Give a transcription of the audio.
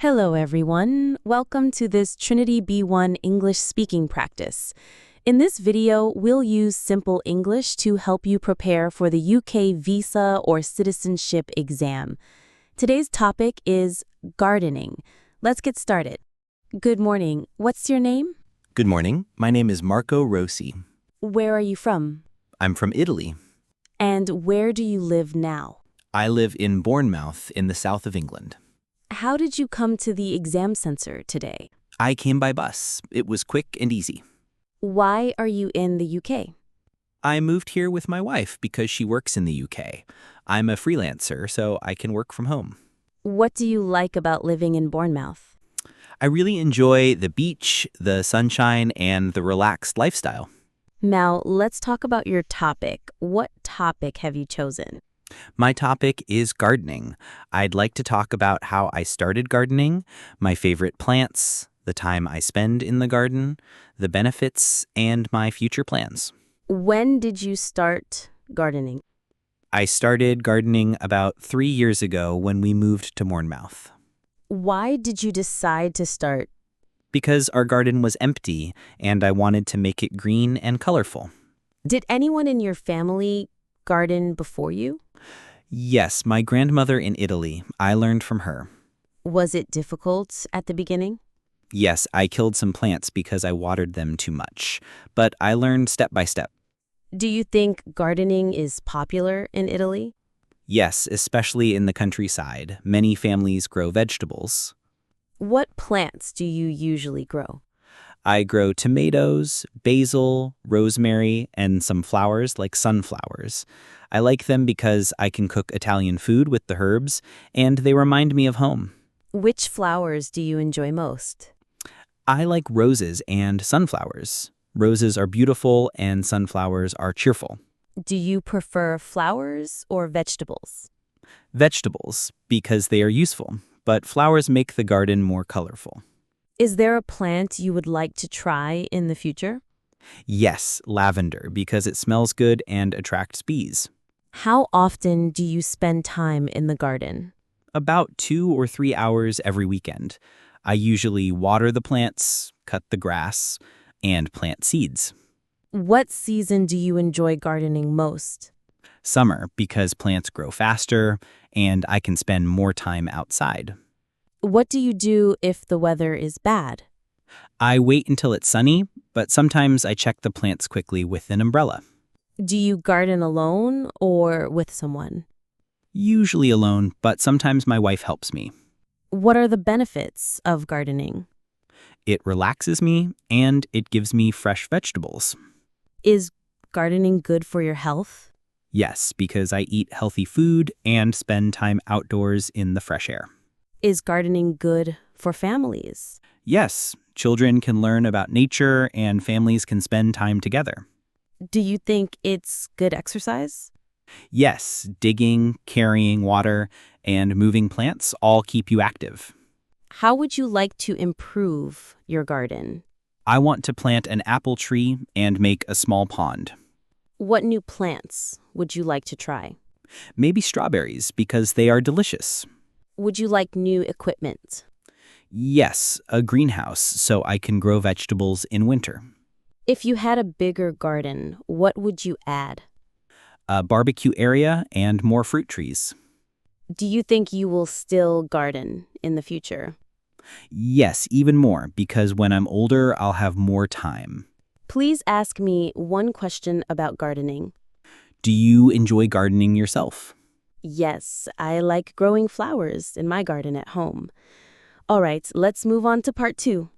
Hello, everyone. Welcome to this Trinity B1 English speaking practice. In this video, we'll use simple English to help you prepare for the UK visa or citizenship exam. Today's topic is gardening. Let's get started. Good morning. What's your name? Good morning. My name is Marco Rossi. Where are you from? I'm from Italy. And where do you live now? I live in Bournemouth in the south of England. How did you come to the exam center today? I came by bus. It was quick and easy. Why are you in the UK? I moved here with my wife because she works in the UK. I'm a freelancer, so I can work from home. What do you like about living in Bournemouth? I really enjoy the beach, the sunshine, and the relaxed lifestyle. Now, let's talk about your topic. What topic have you chosen? My topic is gardening. I'd like to talk about how I started gardening, my favorite plants, the time I spend in the garden, the benefits, and my future plans. When did you start gardening? I started gardening about 3 years ago when we moved to Bournemouth. Why did you decide to start? Because our garden was empty and I wanted to make it green and colorful. Did anyone in your family garden before you? Yes, my grandmother in Italy. I learned from her. Was it difficult at the beginning? Yes, I killed some plants because I watered them too much, but I learned step by step. Do you think gardening is popular in Italy? Yes, especially in the countryside. Many families grow vegetables. What plants do you usually grow? I grow tomatoes, basil, rosemary, and some flowers like sunflowers. I like them because I can cook Italian food with the herbs, and they remind me of home. Which flowers do you enjoy most? I like roses and sunflowers. Roses are beautiful and sunflowers are cheerful. Do you prefer flowers or vegetables? Vegetables, because they are useful, but flowers make the garden more colorful. Is there a plant you would like to try in the future? Yes, lavender, because it smells good and attracts bees. How often do you spend time in the garden? About 2 or 3 hours every weekend. I usually water the plants, cut the grass, and plant seeds. What season do you enjoy gardening most? Summer, because plants grow faster and I can spend more time outside. What do you do if the weather is bad? I wait until it's sunny, but sometimes I check the plants quickly with an umbrella. Do you garden alone or with someone? Usually alone, but sometimes my wife helps me. What are the benefits of gardening? It relaxes me and it gives me fresh vegetables. Is gardening good for your health? Yes, because I eat healthy food and spend time outdoors in the fresh air. Is gardening good for families? Yes, children can learn about nature and families can spend time together. Do you think it's good exercise? Yes, digging, carrying water, and moving plants all keep you active. How would you like to improve your garden? I want to plant an apple tree and make a small pond. What new plants would you like to try? Maybe strawberries because they are delicious. Would you like new equipment? Yes, a greenhouse so I can grow vegetables in winter. If you had a bigger garden, what would you add? A barbecue area and more fruit trees. Do you think you will still garden in the future? Yes, even more, because when I'm older, I'll have more time. Please ask me one question about gardening. Do you enjoy gardening yourself? Yes, I like growing flowers in my garden at home. All right, let's move on to part 2.